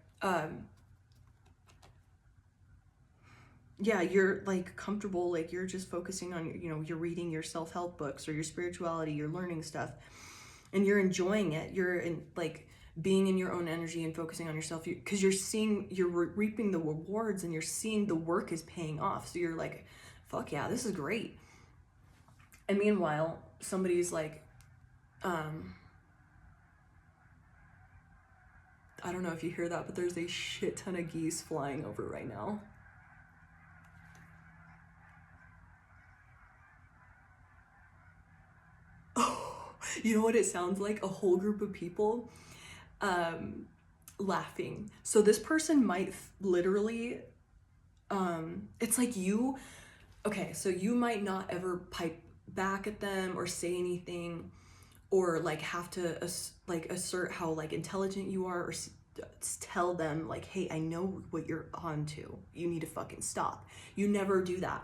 [SPEAKER 1] Yeah, you're like comfortable, like you're just focusing on, you're reading your self-help books or your spirituality, you're learning stuff and you're enjoying it. You're in like being in your own energy and focusing on yourself, because you're reaping the rewards and you're seeing the work is paying off. So you're like, fuck yeah, this is great. And meanwhile, somebody's like, I don't know if you hear that, but there's a shit ton of geese flying over right now. Oh, you know what it sounds like? A whole group of people laughing. So this person might literally, it's like okay, so you might not ever pipe back at them or say anything, or like have to like assert how like intelligent you are, or tell them like, hey, I know what you're on to, you need to fucking stop. You never do that.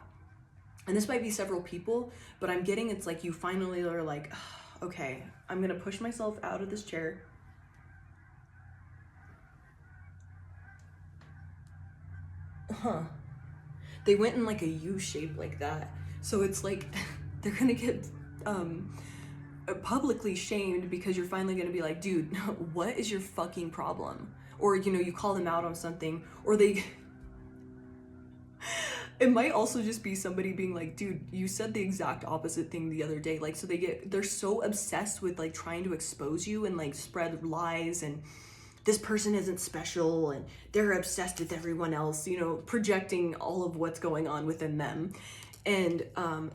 [SPEAKER 1] And this might be several people, but I'm getting, it's like you finally are like, okay, I'm gonna push myself out of this chair. They went in like a U shape like that. So it's like they're gonna get publicly shamed, because you're finally gonna be like, dude, what is your fucking problem? Or, you call them out on something, or they... It might also just be somebody being like, dude, you said the exact opposite thing the other day. Like, so they're so obsessed with like trying to expose you and like spread lies, and this person isn't special, and they're obsessed with everyone else, projecting all of what's going on within them. And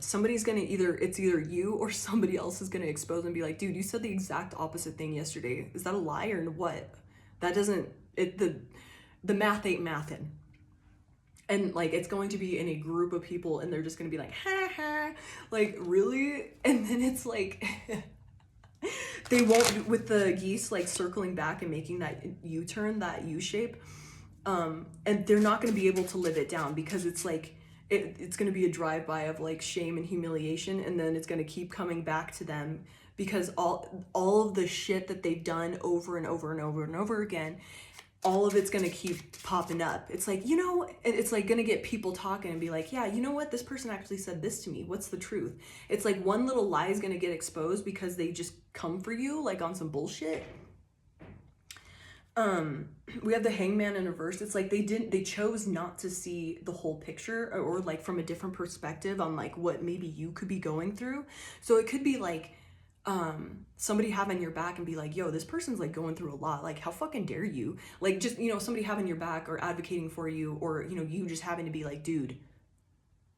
[SPEAKER 1] somebody's gonna it's either you or somebody else is gonna expose and be like, dude, you said the exact opposite thing yesterday. Is that a lie or what? That doesn't, the math ain't mathin'. And like, it's going to be in a group of people, and they're just gonna be like, ha ha, like, really? And then it's like, they won't, with the geese like circling back and making that U-turn, that U shape, and they're not gonna be able to live it down, because it's like, it's gonna be a drive-by of like shame and humiliation, and then it's gonna keep coming back to them, because all of the shit that they've done over and over and over and over again, all of it's gonna keep popping up. It's like, it's like gonna get people talking and be like, yeah, you know what? This person actually said this to me. What's the truth? It's like one little lie is gonna get exposed because they just come for you like on some bullshit. We have the Hangman in reverse. It's like they chose not to see the whole picture, or like from a different perspective on like what maybe you could be going through. So it could be like, somebody having your back and be like, yo, this person's like going through a lot, like how fucking dare you, like just somebody having your back or advocating for you, or you just having to be like, dude,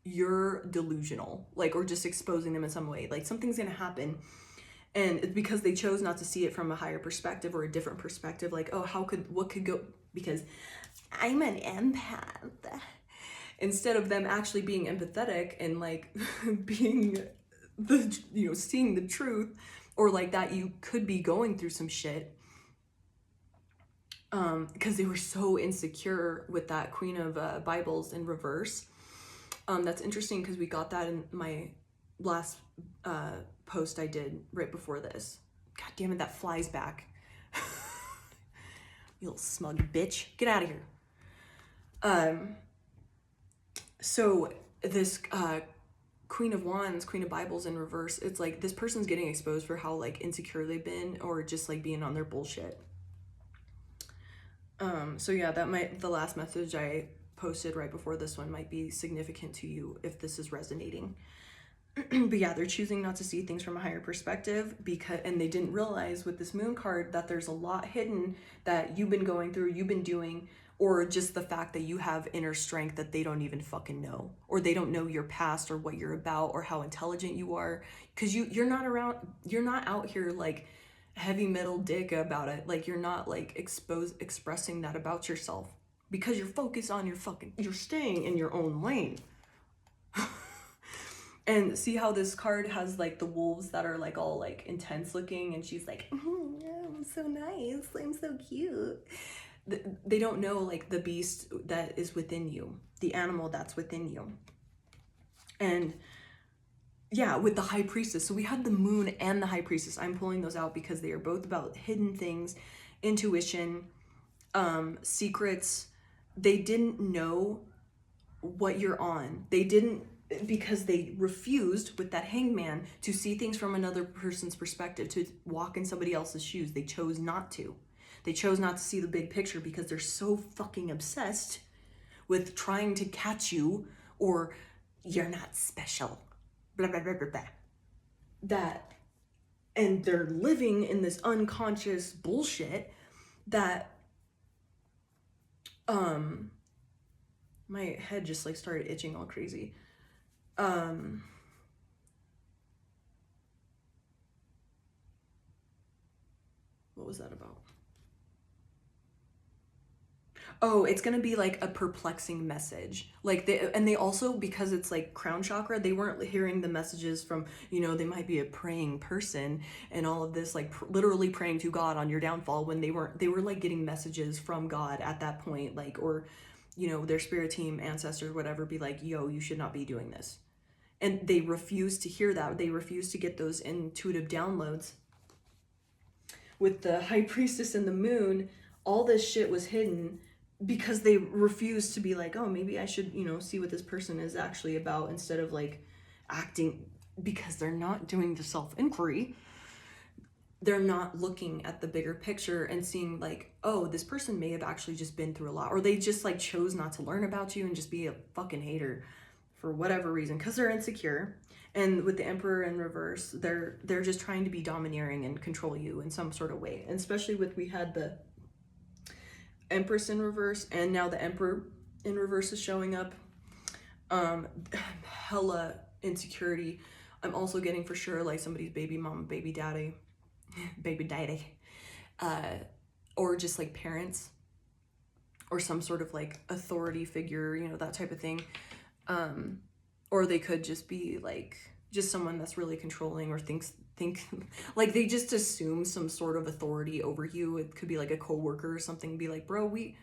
[SPEAKER 1] you're delusional, like, or just exposing them in some way. Like, something's gonna happen, and it's because they chose not to see it from a higher perspective or a different perspective. Like, oh, what could go, because I'm an empath. Instead of them actually being empathetic and like being seeing the truth, or like that you could be going through some shit. Because they were so insecure with that Queen of Bibles in reverse. That's interesting because we got that in my last post I did right before this. God damn it, that flies back. You little smug bitch. Get out of here. So this Queen of Wands, Queen of Bibles in reverse, it's like this person's getting exposed for how like insecure they've been, or just like being on their bullshit. So yeah, the last message I posted right before this one might be significant to you if this is resonating. But yeah, they're choosing not to see things from a higher perspective and they didn't realize with this moon card that there's a lot hidden that you've been going through, you've been doing, or just the fact that you have inner strength that they don't even fucking know, or they don't know your past or what you're about or how intelligent you are, because you're not out here like heavy metal dick about it. Like, you're not like expressing that about yourself because you're focused on you're staying in your own lane. And see how this card has like the wolves that are like all like intense looking, and she's like, yeah, I'm so nice, I'm so cute. They don't know like the beast that is within you, the animal that's within you. And yeah, with the High Priestess. So we had the Moon and the High Priestess. I'm pulling those out because they are both about hidden things, intuition, secrets. They didn't know what you're on. They didn't, because they refused with that Hangman to see things from another person's perspective, to walk in somebody else's shoes. They chose not to. They chose not to see the big picture because they're so fucking obsessed with trying to catch you, or you're not special, blah, blah, blah, blah, blah. And they're living in this unconscious bullshit that, my head just like started itching all crazy. What was that about? Oh, it's gonna be like a perplexing message. Like they also, because it's like crown chakra, they weren't hearing the messages from, they might be a praying person and all of this, like literally praying to God on your downfall, when they were like getting messages from God at that point, like, or, their spirit team, ancestors, whatever, be like, yo, you should not be doing this. And they refused to hear that. They refused to get those intuitive downloads. With the High Priestess and the Moon, all this shit was hidden because they refused to be like, oh, maybe I should, see what this person is actually about, instead of like acting, because they're not doing the self-inquiry. They're not looking at the bigger picture and seeing like, oh, this person may have actually just been through a lot, or they just like chose not to learn about you and just be a fucking hater for whatever reason, because they're insecure. And with the Emperor in reverse, they're just trying to be domineering and control you in some sort of way. And especially we had the Empress in reverse, and now the Emperor in reverse is showing up. Hella insecurity. I'm also getting for sure like somebody's baby mama, baby daddy, or just like parents, or some sort of like authority figure, that type of thing. Or they could just be like just someone that's really controlling, or think like they just assume some sort of authority over you. It could be like a coworker or something. Be like, bro, we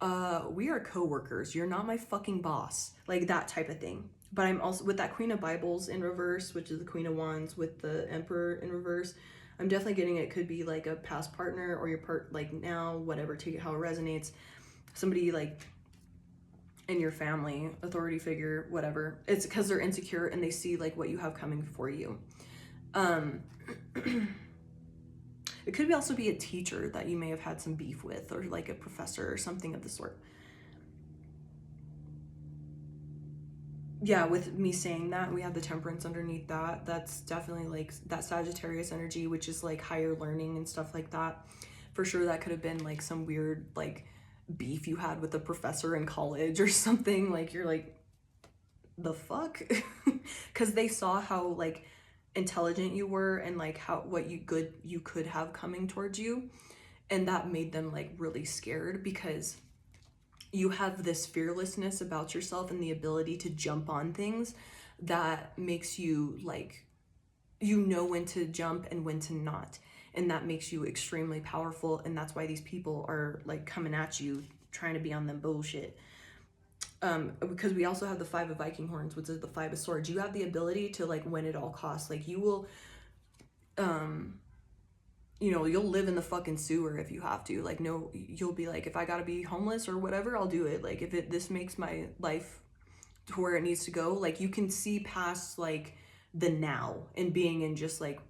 [SPEAKER 1] are coworkers. You're not my fucking boss. Like that type of thing. But I'm also with that Queen of Bibles in reverse, which is the Queen of Wands with the Emperor in reverse. I'm definitely getting it could be like a past partner, or your like now, whatever, take it how it resonates. Somebody like in your family, authority figure, whatever. It's because they're insecure and they see like what you have coming for you. It could also be a teacher that you may have had some beef with, or like a professor or something of the sort. Yeah, with me saying that, we have the Temperance underneath that. That's definitely like that Sagittarius energy, which is like higher learning and stuff like that. For sure, that could have been like some weird like beef you had with a professor in college or something. Like you're like, the fuck? Because they saw how like intelligent you were and like what you could have coming towards you, and that made them like really scared, because you have this fearlessness about yourself and the ability to jump on things that makes you like, you know when to jump and when to not, and that makes you extremely powerful. And that's why these people are like coming at you trying to be on them bullshit. Because we also have the 5 of Viking horns, which is the 5 of swords. You have the ability to like win at all costs. Like you will, you know, you'll live in the fucking sewer if you have to. Like, no, you'll be like, if I gotta be homeless or whatever, I'll do it. Like, if this makes my life to where it needs to go, like, you can see past like the now and being in just like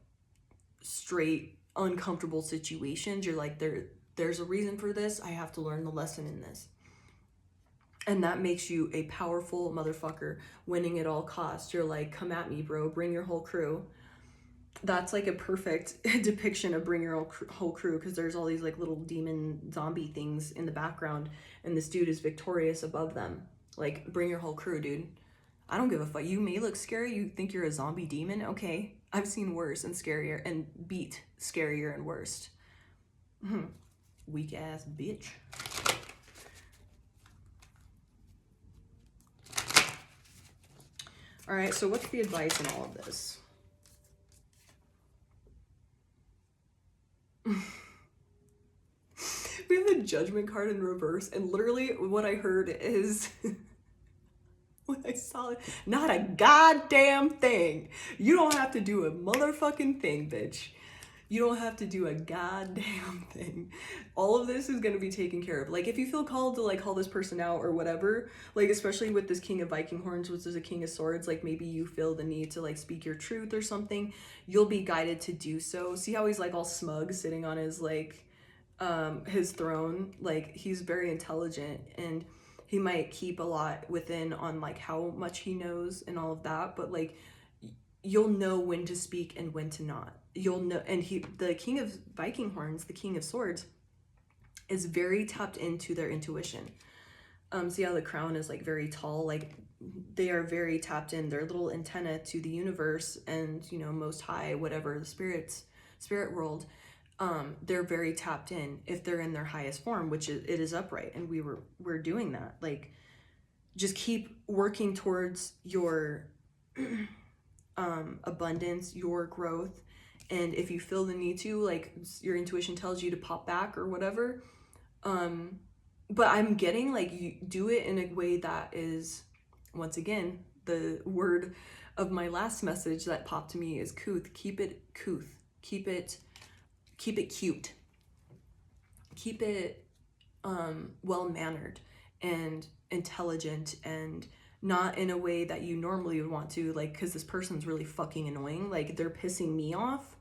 [SPEAKER 1] straight uncomfortable situations. You're like, there's a reason for this. I have to learn the lesson in this. And that makes you a powerful motherfucker, winning at all costs. You're like, come at me, bro. Bring your whole crew. That's like a perfect depiction of bring your whole crew, because there's all these like little demon zombie things in the background, and this dude is victorious above them. Like, bring your whole crew, dude. I don't give a fuck. You may look scary. You think you're a zombie demon? Okay. I've seen worse and scarier, and beat scarier and worse. Weak ass bitch. All right, so what's the advice in all of this? We have the Judgment card in reverse, and literally what I heard is when I saw it, not a goddamn thing. You don't have to do a motherfucking thing, bitch. You don't have to do a goddamn thing. All of this is going to be taken care of. Like, if you feel called to like call this person out or whatever, like especially with this King of Viking horns, which is a King of Swords, like maybe you feel the need to like speak your truth or something, you'll be guided to do so. See how he's like all smug sitting on his like his throne? Like, he's very intelligent, and he might keep a lot within on like how much he knows and all of that, but like you'll know when to speak and when to not. You'll know. And the King of Viking horns, the King of Swords, is very tapped into their intuition. See how the crown is like very tall? Like, they are very tapped in their little antenna to the universe and, you know, most high, whatever, the spirit world. They're very tapped in if they're in their highest form, which it is upright, and we're doing that. Like, just keep working towards your abundance, your growth. And if you feel the need to, like, your intuition tells you to pop back or whatever, but I'm getting like, you do it in a way that is, once again, the word of my last message that popped to me is couth. Keep it couth. Keep it cute. Keep it well-mannered and intelligent, and not in a way that you normally would want to, like, because this person's really fucking annoying, like they're pissing me off,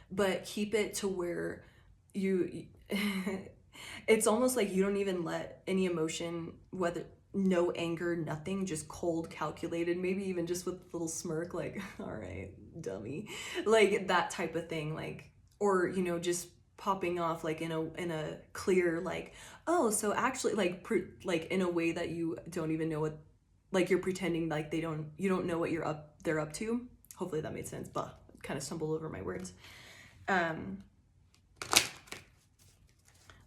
[SPEAKER 1] but keep it to where you it's almost like you don't even let any emotion, whether no anger, nothing, just cold, calculated, maybe even just with a little smirk, like, all right, dummy, like that type of thing, like, or, you know, just popping off like in a clear, like, oh, so actually, like, like in a way that you don't even know what, like, you're pretending like you don't know what they're up to. Hopefully that made sense, but kind of stumbled over my words.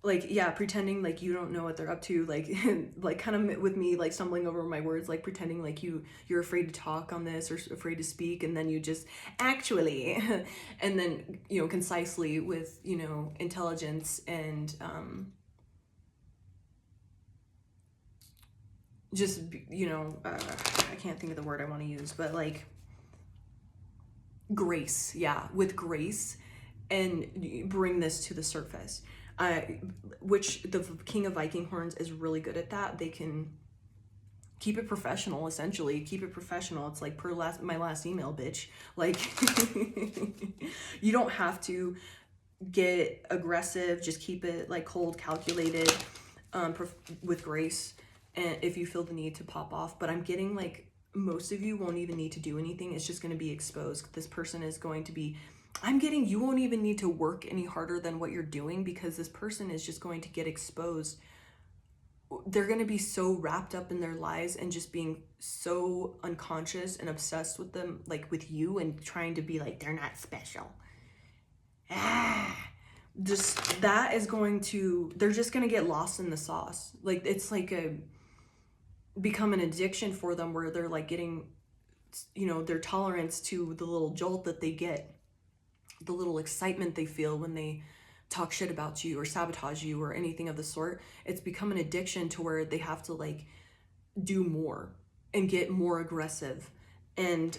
[SPEAKER 1] Like, yeah, pretending like you don't know what they're up to, like like kind of with me, like stumbling over my words, like pretending like you're afraid to talk on this or afraid to speak, and then you just actually and then, you know, concisely with, you know, intelligence and just, you know, I can't think of the word I want to use, but like grace, yeah, with grace, and bring this to the surface. Which the King of Viking horns is really good at that. They can keep it professional, essentially. Keep it professional. It's like my last email, bitch. Like, you don't have to get aggressive. Just keep it like cold, calculated, with grace. And if you feel the need to pop off, but I'm getting like most of you won't even need to do anything. It's just going to be exposed. This person is going to be, I'm getting, you won't even need to work any harder than what you're doing, because this person is just going to get exposed they're going to be so wrapped up in their lies and just being so unconscious and obsessed with them, like with you, and trying to be like, they're not special. Just that is going to, they're just going to get lost in the sauce. Like, it's like become an addiction for them, where they're like getting, you know, their tolerance to the little jolt that they get, the little excitement they feel when they talk shit about you or sabotage you or anything of the sort. It's become an addiction to where they have to like do more and get more aggressive. And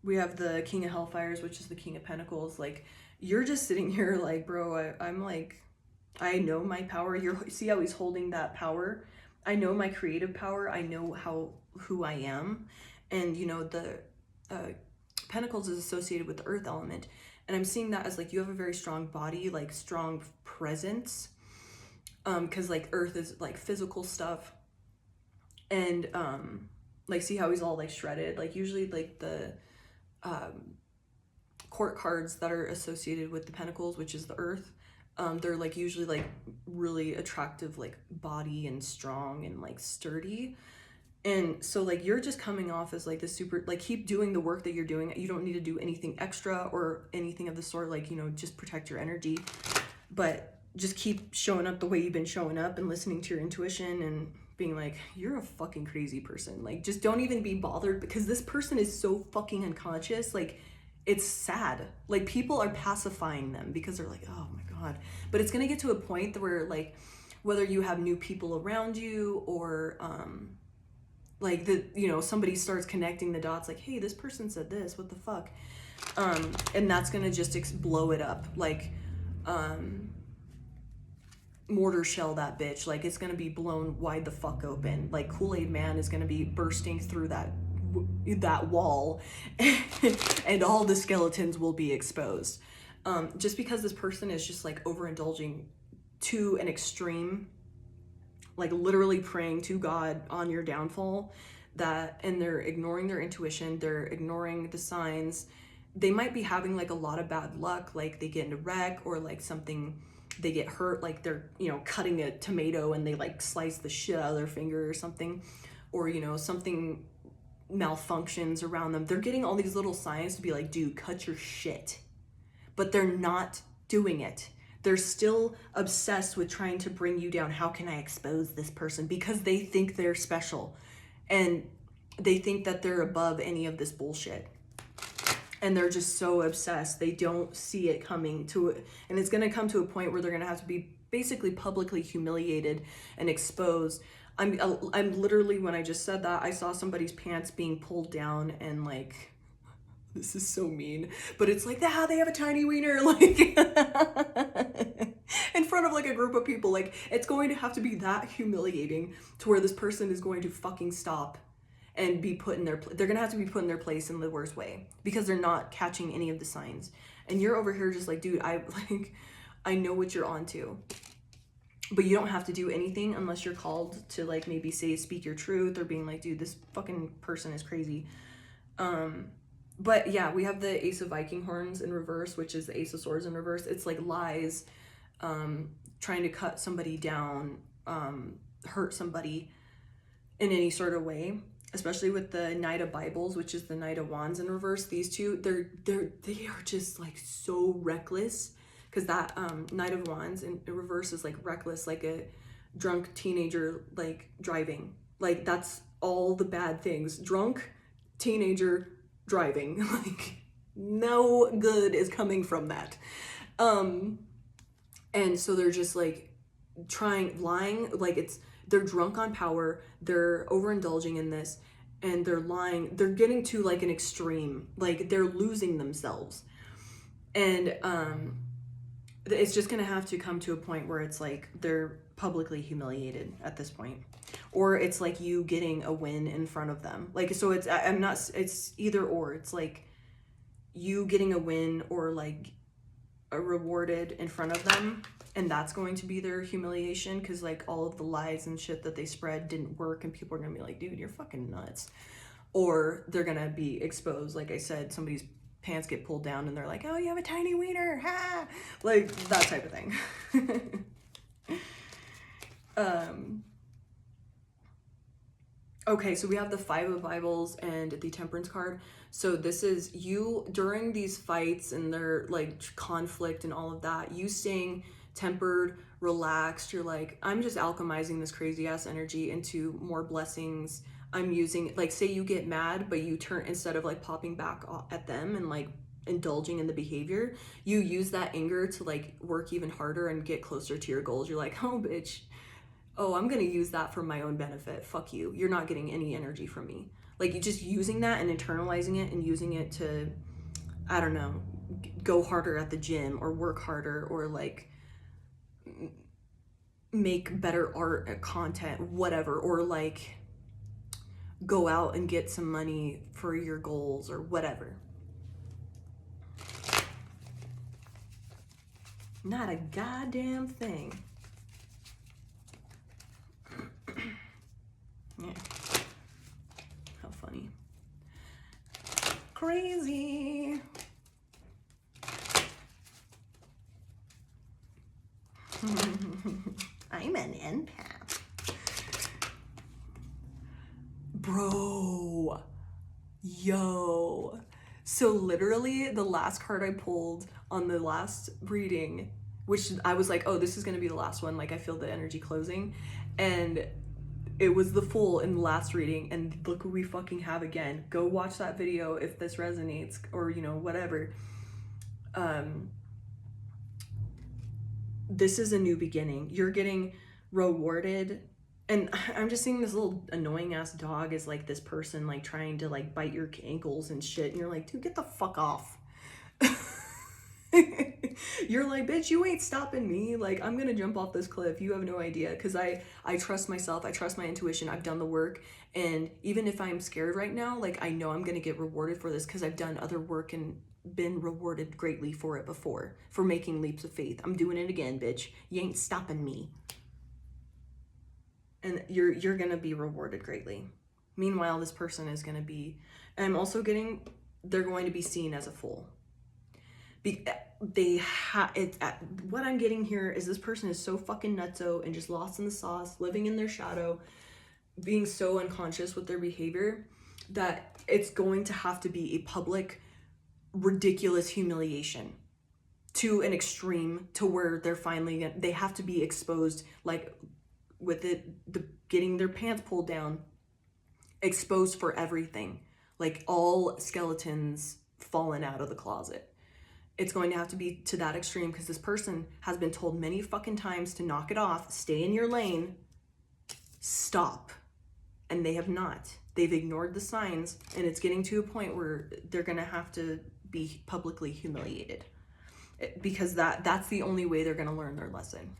[SPEAKER 1] we have the King of Hellfires, which is the King of Pentacles. Like, you're just sitting here like, bro, I'm like, I know my power. See how he's holding that power? I know my creative power. I know who I am. And, you know, the Pentacles is associated with the earth element. And I'm seeing that as like, you have a very strong body, like strong presence. Because like earth is like physical stuff. And like, see how he's all like shredded? Like, usually like the court cards that are associated with the Pentacles, which is the earth, they're like usually like really attractive, like body and strong and like sturdy. And so like, you're just coming off as like the super, like, keep doing the work that you're doing. You don't need to do anything extra or anything of the sort. Like, you know, just protect your energy, but just keep showing up the way you've been showing up and listening to your intuition and being like, you're a fucking crazy person. Like, just don't even be bothered, because this person is so fucking unconscious. Like, it's sad. Like, people are pacifying them because they're like, oh my God. But it's going to get to a point where like, whether you have new people around you or, like you know, somebody starts connecting the dots, like, hey, this person said this, what the fuck? And that's gonna just blow it up, like, mortar shell that bitch. Like, it's gonna be blown wide the fuck open. Like, Kool-Aid Man is gonna be bursting through that wall, and all the skeletons will be exposed. Just because this person is just like overindulging to an extreme, like literally praying to God on your downfall, and they're ignoring their intuition, they're ignoring the signs. They might be having like a lot of bad luck, like they get in a wreck, or like something, they get hurt, like they're, you know, cutting a tomato and they like slice the shit out of their finger or something, or, you know, something malfunctions around them. They're getting all these little signs to be like, dude, cut your shit. But they're not doing it. They're still obsessed with trying to bring you down. How can I expose this person? Because they think they're special, and they think that they're above any of this bullshit. And they're just so obsessed. They don't see it coming to it. And it's going to come to a point where they're going to have to be basically publicly humiliated and exposed. I'm literally, when I just said that, I saw somebody's pants being pulled down, and like, this is so mean, but it's like, they have a tiny wiener, like, in front of like a group of people. Like, it's going to have to be that humiliating to where this person is going to fucking stop and be put in their they're gonna have to be put in their place in the worst way, because they're not catching any of the signs. And you're over here just like, dude, I know what you're onto, but you don't have to do anything unless you're called to like maybe speak your truth, or being like, dude, this fucking person is crazy. But yeah, we have the Ace of Viking horns in reverse, which is the Ace of Swords in reverse. It's like lies, trying to cut somebody down, hurt somebody in any sort of way. Especially with the Knight of Bibles, which is the Knight of Wands in reverse. These two, they are just like so reckless, because that Knight of Wands in reverse is like reckless, like a drunk teenager, like driving. Like, that's all the bad things. Drunk teenager driving. Like, no good is coming from that. And so they're just like lying, like they're drunk on power, they're overindulging in this, and they're lying. They're getting to like an extreme, like they're losing themselves. And it's just gonna have to come to a point where it's like they're publicly humiliated at this point, or it's like you getting a win in front of them. Like, so it's either or. It's like you getting a win, or like a rewarded in front of them, and that's going to be their humiliation, because like all of the lies and shit that they spread didn't work, and people are gonna be like, dude, you're fucking nuts. Or they're gonna be exposed, like I said, somebody's pants get pulled down and they're like, oh, you have a tiny wiener, ha! Like that type of thing. Okay, so we have the Five of Bibles and the Temperance card. So this is you during these fights and their like conflict and all of that, you staying tempered, relaxed. You're like, I'm just alchemizing this crazy ass energy into more blessings. I'm using, like, say you get mad, but you turn, instead of like popping back at them and like indulging in the behavior, you use that anger to like work even harder and get closer to your goals. You're like, oh bitch, oh, I'm gonna use that for my own benefit. Fuck you. You're not getting any energy from me. Like, you just using that and internalizing it and using it to, I don't know, go harder at the gym or work harder or like make better art content, whatever, or like go out and get some money for your goals or whatever. Not a goddamn thing. Yeah. How funny. Crazy. I'm an empath. Bro. Yo. So literally the last card I pulled on the last reading, which I was like, oh, this is going to be the last one. Like, I feel the energy closing. And it was the Fool in the last reading, and look what we fucking have again. Go watch that video if this resonates, or, you know, whatever. This is a new beginning. You're getting rewarded. And I'm just seeing this little annoying ass dog is like this person like trying to like bite your ankles and shit. And you're like, dude, get the fuck off. You're like, bitch, you ain't stopping me. Like, I'm gonna jump off this cliff. You have no idea. Because I trust myself. I trust my intuition. I've done the work. And even if I'm scared right now, like, I know I'm gonna get rewarded for this because I've done other work and been rewarded greatly for it before, for making leaps of faith. I'm doing it again, bitch. You ain't stopping me. And you're gonna be rewarded greatly. Meanwhile, this person is gonna be, and I'm also getting, they're going to be seen as a fool. What I'm getting here is this person is so fucking nutso and just lost in the sauce, living in their shadow, being so unconscious with their behavior that it's going to have to be a public, ridiculous humiliation to an extreme to where they have to be exposed, like with getting their pants pulled down, exposed for everything, like all skeletons fallen out of the closet. It's going to have to be to that extreme because this person has been told many fucking times to knock it off, stay in your lane, stop. And they have not. They've ignored the signs, and it's getting to a point where they're going to have to be publicly humiliated because that's the only way they're going to learn their lesson.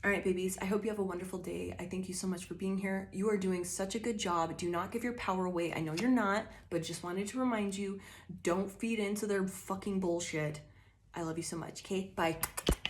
[SPEAKER 1] All right, babies, I hope you have a wonderful day. I thank you so much for being here. You are doing such a good job. Do not give your power away. I know you're not, but just wanted to remind you, don't feed into their fucking bullshit. I love you so much. Okay, bye.